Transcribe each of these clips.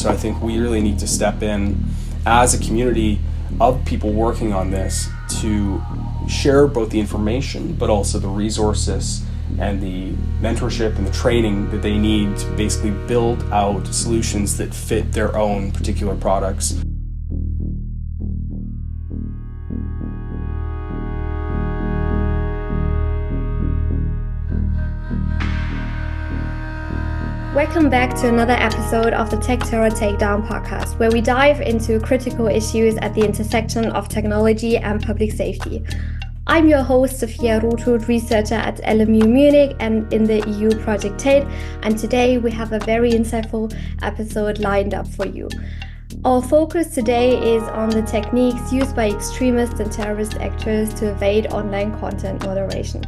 So I think we really need to step in as a community of people working on this to share both the information, but also the resources and the mentorship and the training that they need to basically build out solutions that fit their own particular products. Welcome back to another episode of the Tech Terror Takedown podcast, where we dive into critical issues at the intersection of technology and public safety. I'm your host, Sophia, Rothut, researcher at LMU Munich and in the EU Project TATE, and today we have a very insightful episode lined up for you. Our focus today is on the techniques used by extremist and terrorist actors to evade online content moderation.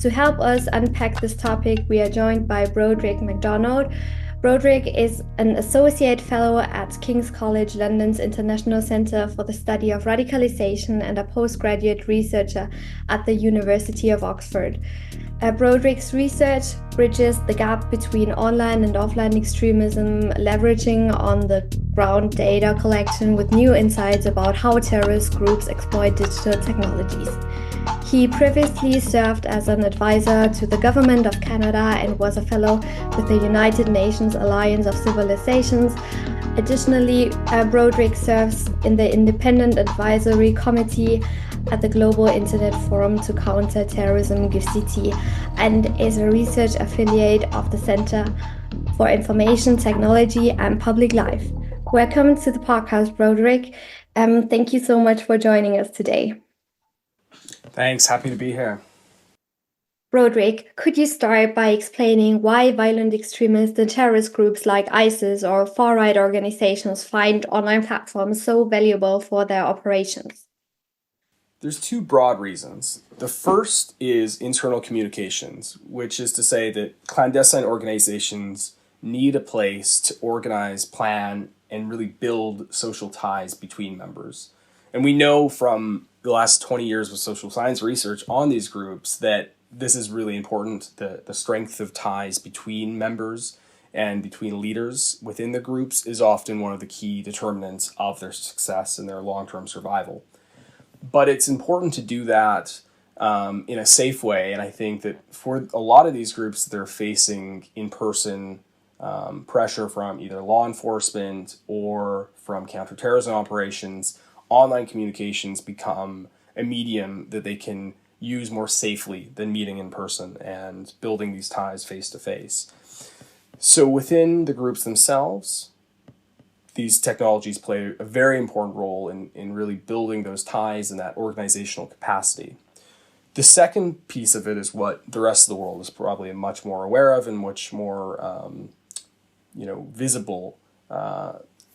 To help us unpack this topic, we are joined by Broderick McDonald. Broderick is an Associate Fellow at King's College London's International Centre for the Study of Radicalisation and a postgraduate researcher at the University of Oxford. Broderick's research bridges the gap between online and offline extremism, leveraging on-the-ground data collection with new insights about how terrorist groups exploit digital technologies. He previously served as an advisor to the Government of Canada and was a fellow with the United Nations Alliance of Civilizations. Additionally, Broderick serves in the Independent Advisory Committee at the Global Internet Forum to Counter Terrorism GIFCT and is a research affiliate of the Center for Information Technology and Public Life. Welcome to the podcast, Broderick. Thank you so much for joining us today. Thanks, happy to be here. Broderick, could you start by explaining why violent extremist and terrorist groups like ISIS or far-right organizations find online platforms so valuable for their operations? There's two broad reasons. The first is internal communications, which is to say that clandestine organizations need a place to organize, plan, and really build social ties between members. And we know from the last 20 years of social science research on these groups that this is really important. The strength of ties between members and between leaders within the groups is often one of the key determinants of their success and their long-term survival. But it's important to do that in a safe way. And I think that for a lot of these groups, they're facing in-person pressure from either law enforcement or from counterterrorism operations. Online communications become a medium that they can use more safely than meeting in person and building these ties face to face. So within the groups themselves, these technologies play a very important role in really building those ties and that organizational capacity. The second piece of it is what the rest of the world is probably much more aware of and much more visible.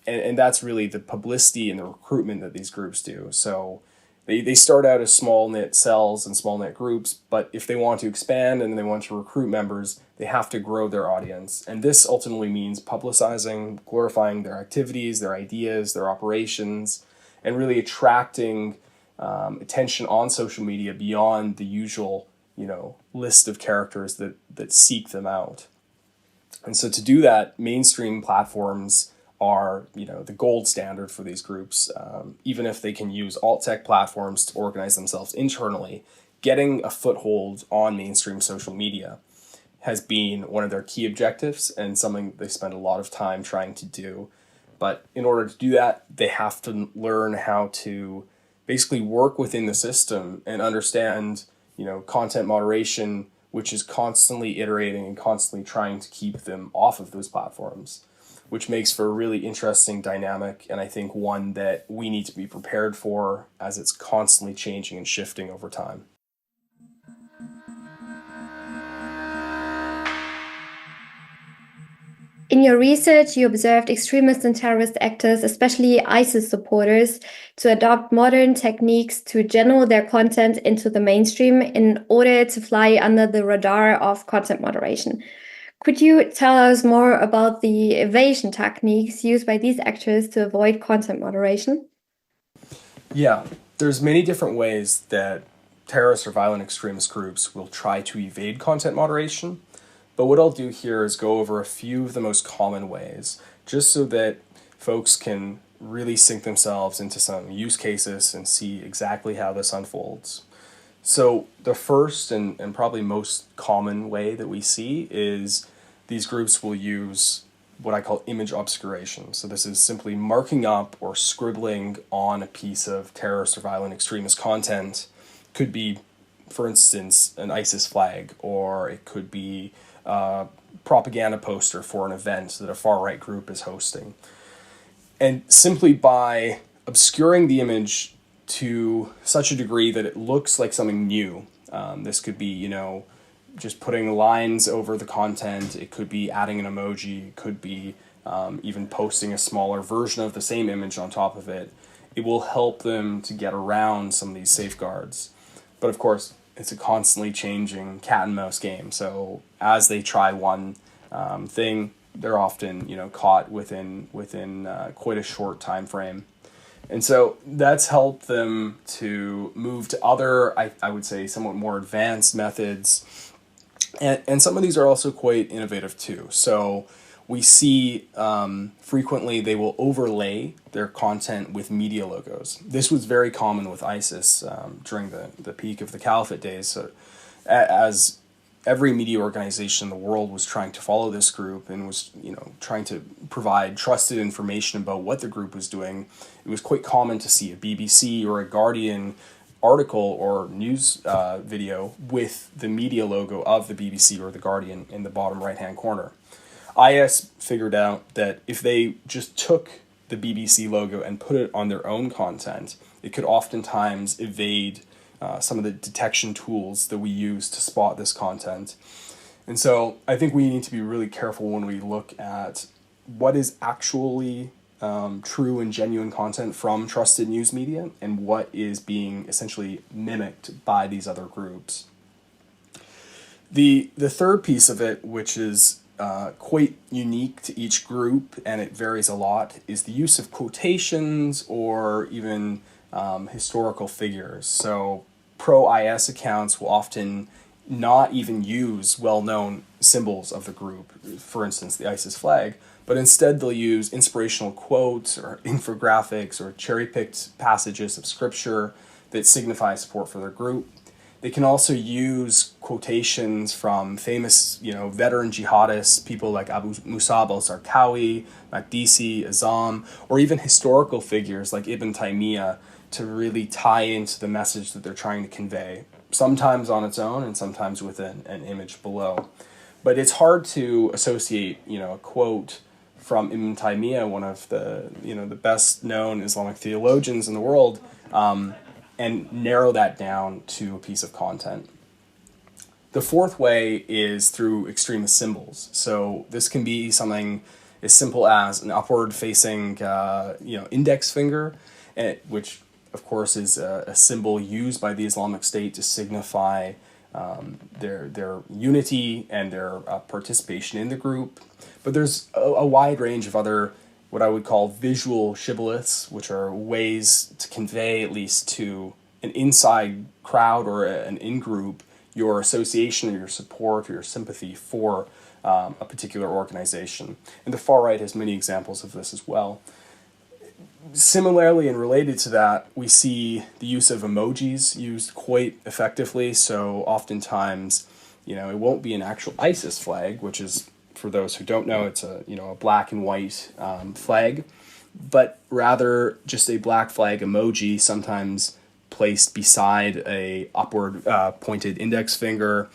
And that's really the publicity and the recruitment that these groups do. So they start out as small-knit cells and small-knit groups, but if they want to expand and they want to recruit members, they have to grow their audience. And this ultimately means publicizing, glorifying their activities, their ideas, their operations, and really attracting attention on social media beyond the usual, list of characters that seek them out. And so to do that, mainstream platforms are the gold standard for these groups. Even if they can use alt-tech platforms to organize themselves internally, getting a foothold on mainstream social media has been one of their key objectives and something they spend a lot of time trying to do. But in order to do that, they have to learn how to basically work within the system and understand content moderation, which is constantly iterating and constantly trying to keep them off of those platforms, which makes for a really interesting dynamic, and I think one that we need to be prepared for as it's constantly changing and shifting over time. In your research, you observed extremist and terrorist actors, especially ISIS supporters, to adopt modern techniques to channel their content into the mainstream in order to fly under the radar of content moderation. Could you tell us more about the evasion techniques used by these actors to avoid content moderation? Yeah, there's many different ways that terrorist or violent extremist groups will try to evade content moderation. But what I'll do here is go over a few of the most common ways, just so that folks can really sink themselves into some use cases and see exactly how this unfolds. So the first and probably most common way that we see is these groups will use what I call image obscuration. So this is simply marking up or scribbling on a piece of terrorist or violent extremist content. Could be, for instance, an ISIS flag, or it could be a propaganda poster for an event that a far-right group is hosting. And simply by obscuring the image to such a degree that it looks like something new, this could be, just putting lines over the content, it could be adding an emoji, it could be even posting a smaller version of the same image on top of it. It will help them to get around some of these safeguards. But of course, it's a constantly changing cat and mouse game. So as they try one thing, they're often caught within quite a short time frame. And so that's helped them to move to other, I would say, somewhat more advanced methods. And some of these are also quite innovative too. So we see frequently they will overlay their content with media logos. This was very common with ISIS during the peak of the caliphate days. So as every media organization in the world was trying to follow this group and was trying to provide trusted information about what the group was doing, it was quite common to see a BBC or a Guardian article or news video with the media logo of the BBC or the Guardian in the bottom right-hand corner. IS figured out that if they just took the BBC logo and put it on their own content, it could oftentimes evade some of the detection tools that we use to spot this content. And so I think we need to be really careful when we look at what is actually true and genuine content from trusted news media and what is being essentially mimicked by these other groups. The third piece of it, which is quite unique to each group and it varies a lot, is the use of quotations or even historical figures. So pro-IS accounts will often not even use well-known symbols of the group, for instance, the ISIS flag, but instead they'll use inspirational quotes or infographics or cherry-picked passages of scripture that signify support for their group. They can also use quotations from famous, veteran jihadists, people like Abu Musab al-Zarqawi, Makdisi, Azam, or even historical figures like Ibn Taymiyyah to really tie into the message that they're trying to convey, sometimes on its own and sometimes with an image below. But it's hard to associate, a quote from Ibn Taymiyyah, one of the, the best known Islamic theologians in the world, and narrow that down to a piece of content. The fourth way is through extremist symbols. So this can be something as simple as an upward-facing, index finger, which of course is a symbol used by the Islamic State to signify their unity and their participation in the group. But there's a wide range of other, what I would call visual shibboleths, which are ways to convey, at least to an inside crowd or an in-group, your association or your support or your sympathy for a particular organization. And the far right has many examples of this as well. Similarly and related to that, we see the use of emojis used quite effectively. So oftentimes, it won't be an actual ISIS flag, which is, for those who don't know, it's a black and white flag, but rather just a black flag emoji, sometimes placed beside a upward pointed index finger,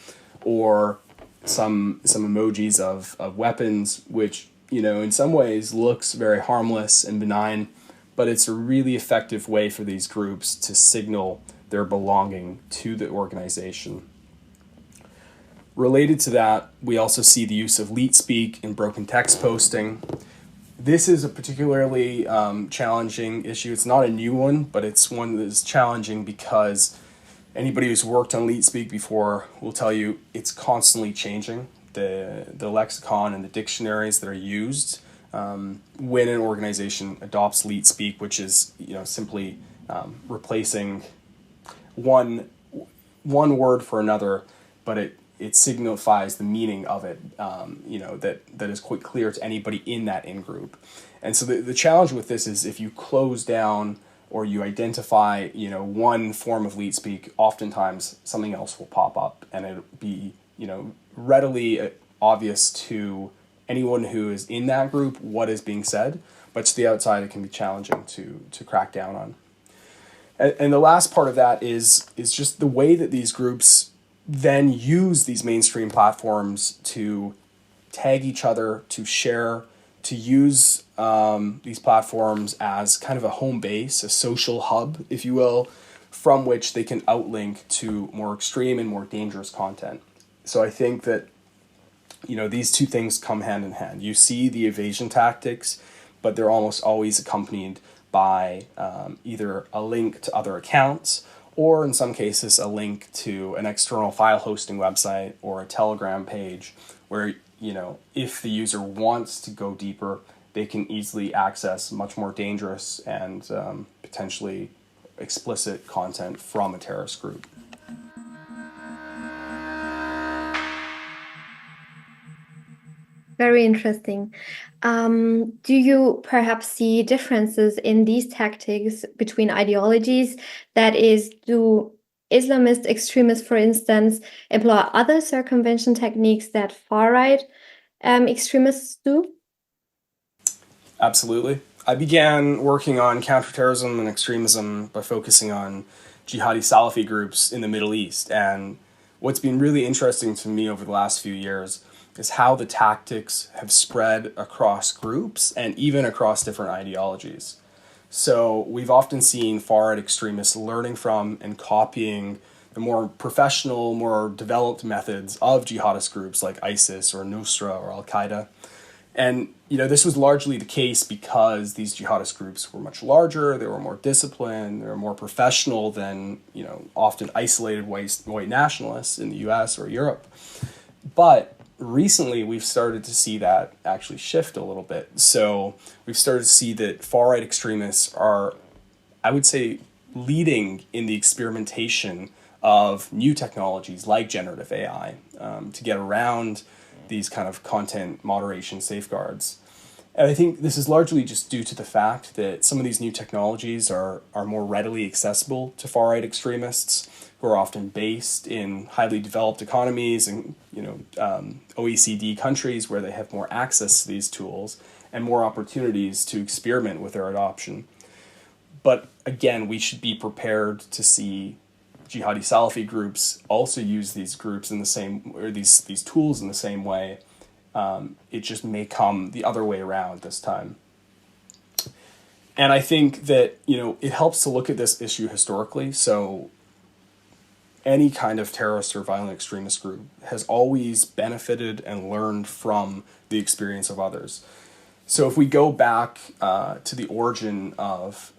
or some emojis of weapons, which in some ways looks very harmless and benign, but it's a really effective way for these groups to signal their belonging to the organization. Related to that, we also see the use of leet speak in broken text posting. This is a particularly challenging issue. It's not a new one, but it's one that is challenging because anybody who's worked on leet speak before will tell you it's constantly changing. The lexicon and the dictionaries that are used when an organization adopts leet speak, which is simply replacing one word for another, but it it signifies the meaning of it, that is quite clear to anybody in that in-group. And so the challenge with this is if you close down or you identify, one form of leet speak, oftentimes something else will pop up, and it'll be, readily obvious to anyone who is in that group what is being said, but to the outside it can be challenging to crack down on. And the last part of that is just the way that these groups then use these mainstream platforms to tag each other, to share, to use these platforms as kind of a home base, a social hub, if you will, from which they can outlink to more extreme and more dangerous content. So I think that, these two things come hand in hand. You see the evasion tactics, but they're almost always accompanied by either a link to other accounts, or in some cases a link to an external file hosting website or a Telegram page where, if the user wants to go deeper, they can easily access much more dangerous and potentially explicit content from a terrorist group. Very interesting. Do you perhaps see differences in these tactics between ideologies? That is, do Islamist extremists, for instance, employ other circumvention techniques that far-right extremists do? Absolutely. I began working on counterterrorism and extremism by focusing on jihadi Salafi groups in the Middle East. And what's been really interesting to me over the last few years is how the tactics have spread across groups and even across different ideologies. So we've often seen far-right extremists learning from and copying the more professional, more developed methods of jihadist groups like ISIS or Nusra or Al-Qaeda. And, this was largely the case because these jihadist groups were much larger, they were more disciplined, they were more professional than, often isolated white nationalists in the US or Europe. But recently, we've started to see that actually shift a little bit. So we've started to see that far-right extremists are, I would say, leading in the experimentation of new technologies like generative AI to get around these kind of content moderation safeguards. And I think this is largely just due to the fact that some of these new technologies are more readily accessible to far-right extremists who are often based in highly developed economies and OECD countries where they have more access to these tools and more opportunities to experiment with their adoption. But again, we should be prepared to see jihadi Salafi groups also use these groups in the same, or these tools in the same way. It just may come the other way around this time. And I think that, it helps to look at this issue historically. So any kind of terrorist or violent extremist group has always benefited and learned from the experience of others. So if we go back to the origin of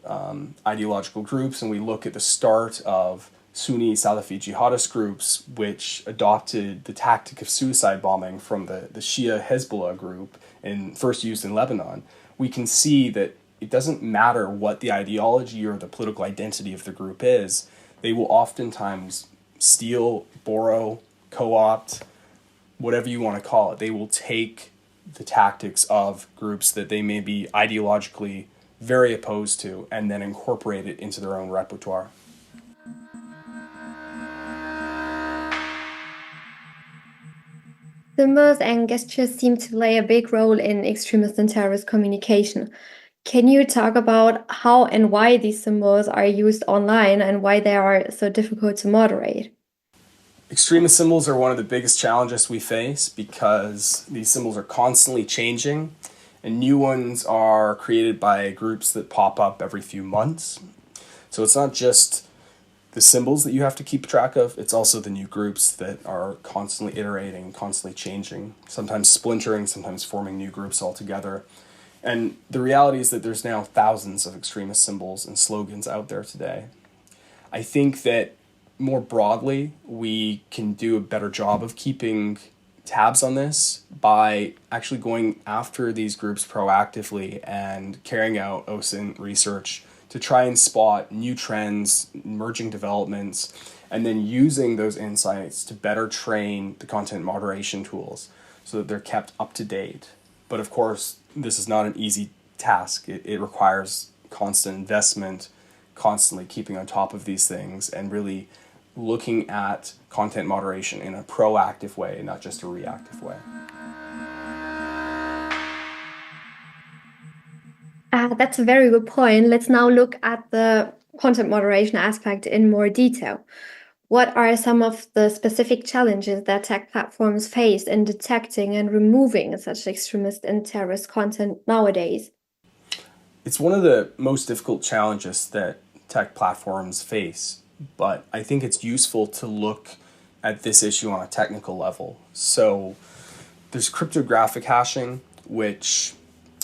ideological groups and we look at the start of Sunni Salafi jihadist groups, which adopted the tactic of suicide bombing from the Shia Hezbollah group and first used in Lebanon, we can see that it doesn't matter what the ideology or the political identity of the group is, they will oftentimes steal, borrow, co-opt, whatever you want to call it. They will take the tactics of groups that they may be ideologically very opposed to and then incorporate it into their own repertoire. Symbols and gestures seem to play a big role in extremist and terrorist communication. Can you talk about how and why these symbols are used online and why they are so difficult to moderate? Extremist symbols are one of the biggest challenges we face because these symbols are constantly changing and new ones are created by groups that pop up every few months. So it's not just the symbols that you have to keep track of, it's also the new groups that are constantly iterating, constantly changing, sometimes splintering, sometimes forming new groups altogether. And the reality is that there's now thousands of extremist symbols and slogans out there today. I think that more broadly, we can do a better job of keeping tabs on this by actually going after these groups proactively and carrying out OSINT research to try and spot new trends, emerging developments, and then using those insights to better train the content moderation tools so that they're kept up to date. But of course, this is not an easy task. It requires constant investment, constantly keeping on top of these things, and really looking at content moderation in a proactive way, not just a reactive way. That's a very good point. Let's now look at the content moderation aspect in more detail. What are some of the specific challenges that tech platforms face in detecting and removing such extremist and terrorist content nowadays? It's one of the most difficult challenges that tech platforms face, but I think it's useful to look at this issue on a technical level. So there's cryptographic hashing, which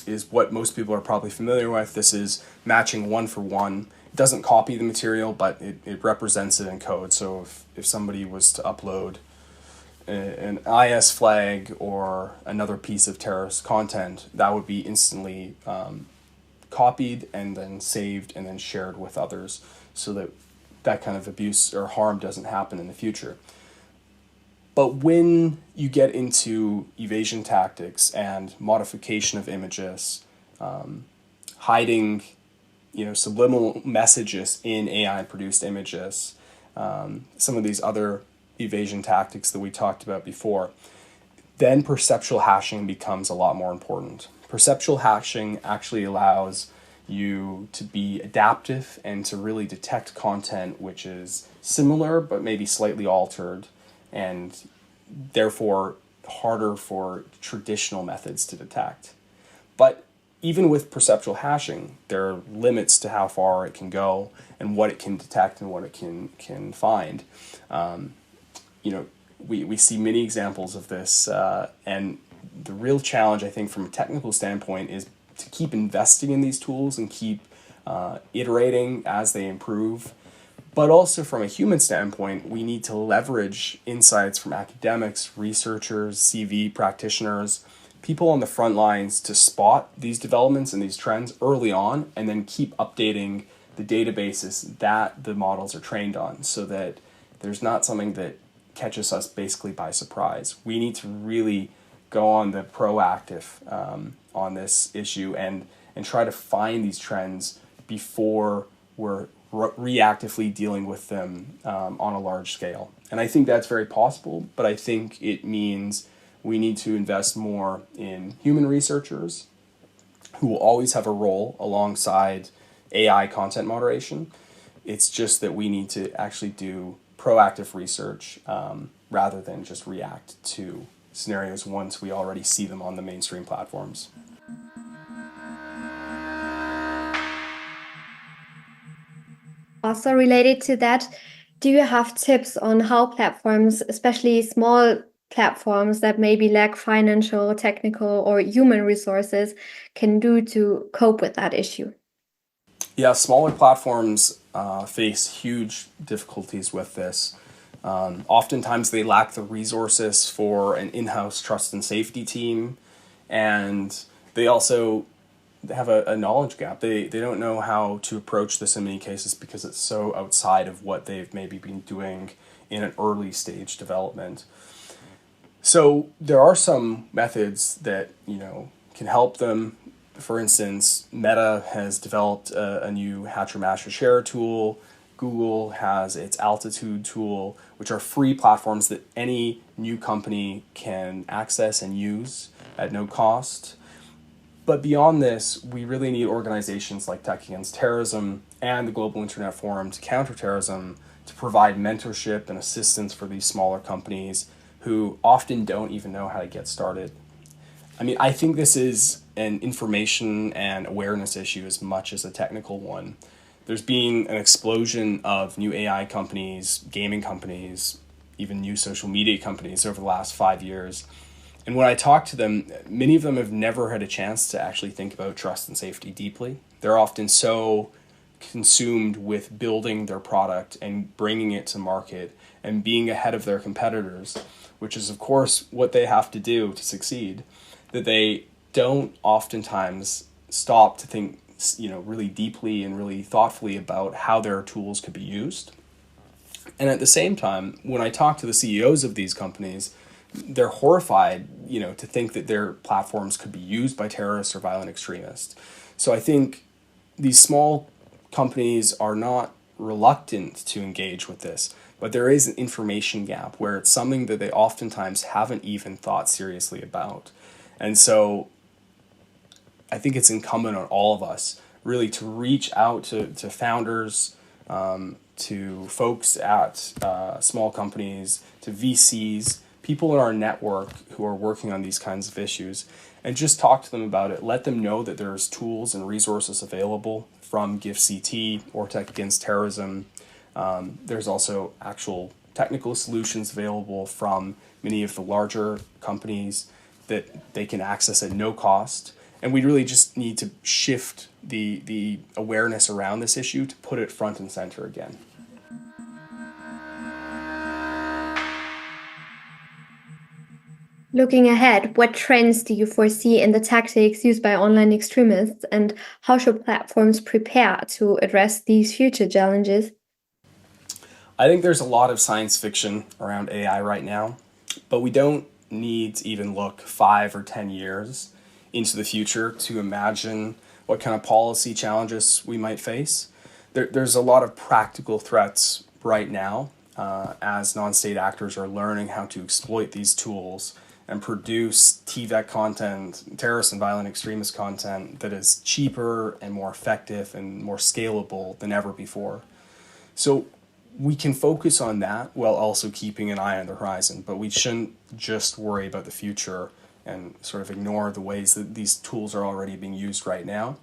is what most people are probably familiar with. This is matching one for one. It doesn't copy the material, but it represents it in code. So if somebody was to upload an IS flag or another piece of terrorist content, that would be instantly copied and then saved and then shared with others so that that kind of abuse or harm doesn't happen in the future. But when you get into evasion tactics and modification of images, hiding, subliminal messages in AI-produced images, some of these other evasion tactics that we talked about before, then perceptual hashing becomes a lot more important. Perceptual hashing actually allows you to be adaptive and to really detect content which is similar but maybe slightly altered, and therefore harder for traditional methods to detect. But even with perceptual hashing, there are limits to how far it can go and what it can detect and what it can find. We see many examples of this, and the real challenge, I think, from a technical standpoint is to keep investing in these tools and keep iterating as they improve. But also from a human standpoint, we need to leverage insights from academics, researchers, CV practitioners, people on the front lines to spot these developments and these trends early on, and then keep updating the databases that the models are trained on so that there's not something that catches us basically by surprise. We need to really go on the proactive on this issue and try to find these trends before we're reactively dealing with them on a large scale. And I think that's very possible, but I think it means we need to invest more in human researchers who will always have a role alongside AI content moderation. It's just that we need to actually do proactive research rather than just react to scenarios once we already see them on the mainstream platforms. Also related to that, do you have tips on how platforms, especially small platforms that maybe lack financial, technical, or human resources, can do to cope with that issue? Yeah, smaller platforms face huge difficulties with this. Oftentimes they lack the resources for an in-house trust and safety team, and they also have a knowledge gap. They don't know how to approach this in many cases because it's so outside of what they've maybe been doing in an early stage development. So there are some methods that can help them. For instance, Meta has developed a new Hatcher Masher Share tool. Google has its Altitude tool, which are free platforms that any new company can access and use at no cost. But beyond this, we really need organizations like Tech Against Terrorism and the Global Internet Forum to Counter Terrorism to provide mentorship and assistance for these smaller companies who often don't even know how to get started. I mean, I think this is an information and awareness issue as much as a technical one. There's been an explosion of new AI companies, gaming companies, even new social media companies over the last 5 years. And when I talk to them, many of them have never had a chance to actually think about trust and safety deeply. They're often so consumed with building their product and bringing it to market and being ahead of their competitors, which is, of course, what they have to do to succeed, that they don't oftentimes stop to think really deeply and really thoughtfully about how their tools could be used. And at the same time, when I talk to the CEOs of these companies, they're horrified, to think that their platforms could be used by terrorists or violent extremists. So I think these small companies are not reluctant to engage with this, but there is an information gap where it's something that they oftentimes haven't even thought seriously about. And so I think it's incumbent on all of us really to reach out to founders, to folks at small companies, to VCs, people in our network who are working on these kinds of issues, and just talk to them about it. Let them know that there's tools and resources available from GIFCT or Tech Against Terrorism. There's also actual technical solutions available from many of the larger companies that they can access at no cost. And we really just need to shift the awareness around this issue to put it front and center again. Looking ahead, what trends do you foresee in the tactics used by online extremists, and how should platforms prepare to address these future challenges? I think there's a lot of science fiction around AI right now, but we don't need to even look 5 or 10 years into the future to imagine what kind of policy challenges we might face. There's a lot of practical threats right now as non-state actors are learning how to exploit these tools and produce TVEC content, terrorist and violent extremist content that is cheaper and more effective and more scalable than ever before. So we can focus on that while also keeping an eye on the horizon, but we shouldn't just worry about the future and sort of ignore the ways that these tools are already being used right now.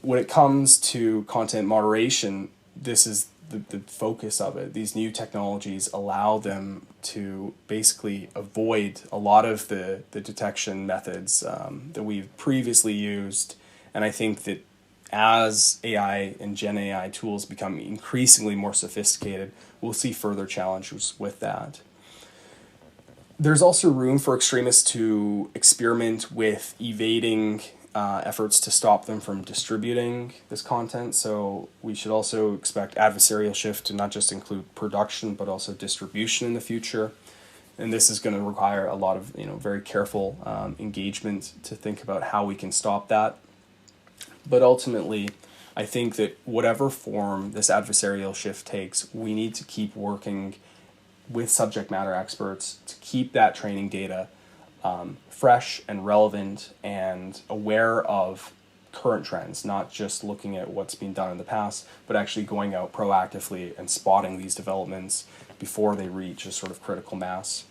When it comes to content moderation, this is the focus of it. These new technologies allow them to basically avoid a lot of the detection methods that we've previously used. And I think that as AI and Gen AI tools become increasingly more sophisticated, we'll see further challenges with that. There's also room for extremists to experiment with evading efforts to stop them from distributing this content. So we should also expect adversarial shift to not just include production, but also distribution in the future. And this is going to require a lot of very careful engagement to think about how we can stop that. But ultimately, I think that whatever form this adversarial shift takes, we need to keep working with subject matter experts to keep that training data fresh and relevant and aware of current trends, not just looking at what's been done in the past, but actually going out proactively and spotting these developments before they reach a sort of critical mass.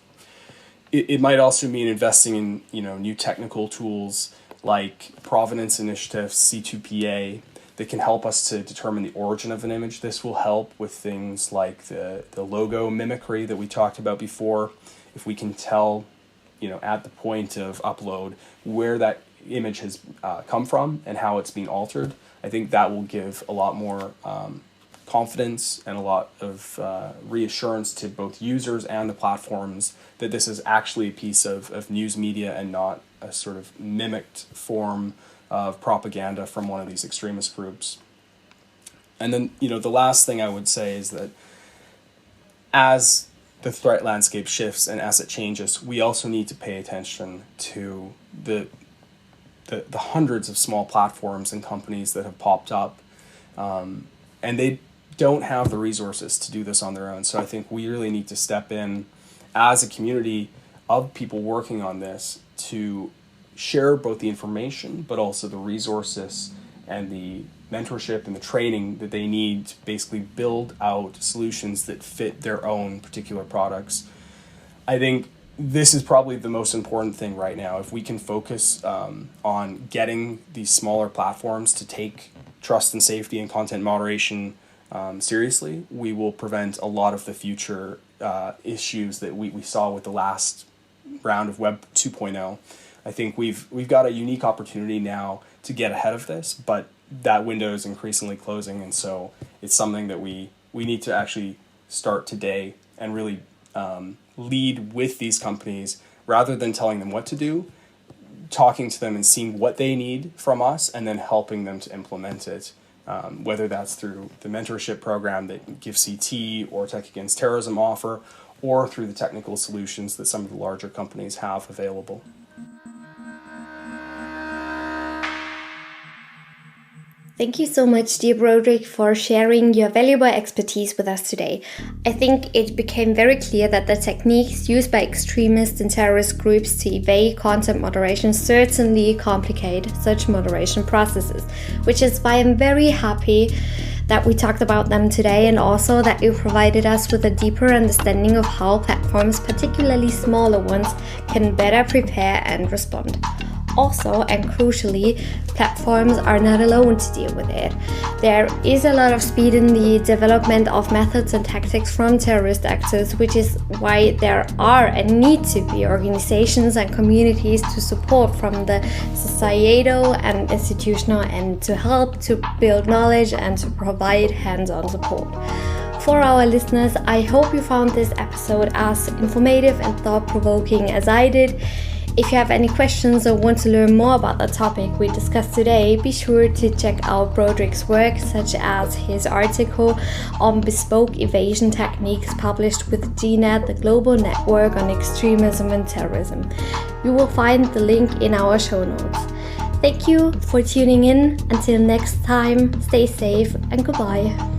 It might also mean investing in new technical tools like provenance initiatives, C2PA, that can help us to determine the origin of an image. This will help with things like the logo mimicry that we talked about before. If we can tell, at the point of upload where that image has come from and how it's being altered, I think that will give a lot more confidence and a lot of reassurance to both users and the platforms that this is actually a piece of news media and not a sort of mimicked form of propaganda from one of these extremist groups. And then, the last thing I would say is that as the threat landscape shifts and as it changes, we also need to pay attention to the hundreds of small platforms and companies that have popped up, and they don't have the resources to do this on their own. So I think we really need to step in as a community of people working on this to share both the information, but also the resources and the mentorship and the training that they need to basically build out solutions that fit their own particular products. I think this is probably the most important thing right now. If we can focus on getting these smaller platforms to take trust and safety and content moderation seriously, we will prevent a lot of the future issues that we saw with the last round of Web 2.0. I think we've got a unique opportunity now to get ahead of this, but that window is increasingly closing, and so it's something that we need to actually start today and really lead with these companies rather than telling them what to do. talking to them and seeing what they need from us and then helping them to implement it, whether that's through the mentorship program that Give CT or Tech Against Terrorism offer, or through the technical solutions that some of the larger companies have available. Thank you so much, dear Broderick, for sharing your valuable expertise with us today. I think it became very clear that the techniques used by extremist and terrorist groups to evade content moderation certainly complicate such moderation processes, which is why I'm very happy that we talked about them today, and also that you provided us with a deeper understanding of how platforms, particularly smaller ones, can better prepare and respond. Also, and crucially, platforms are not alone to deal with it. There is a lot of speed in the development of methods and tactics from terrorist actors, which is why there are and need to be organizations and communities to support from the societal and institutional end to help to build knowledge and to provide hands-on support. For our listeners, I hope you found this episode as informative and thought-provoking as I did. If you have any questions or want to learn more about the topic we discussed today, be sure to check out Broderick's work, such as his article on bespoke evasion techniques published with GNET, the Global Network on Extremism and Terrorism. You will find the link in our show notes. Thank you for tuning in. Until next time, stay safe and goodbye.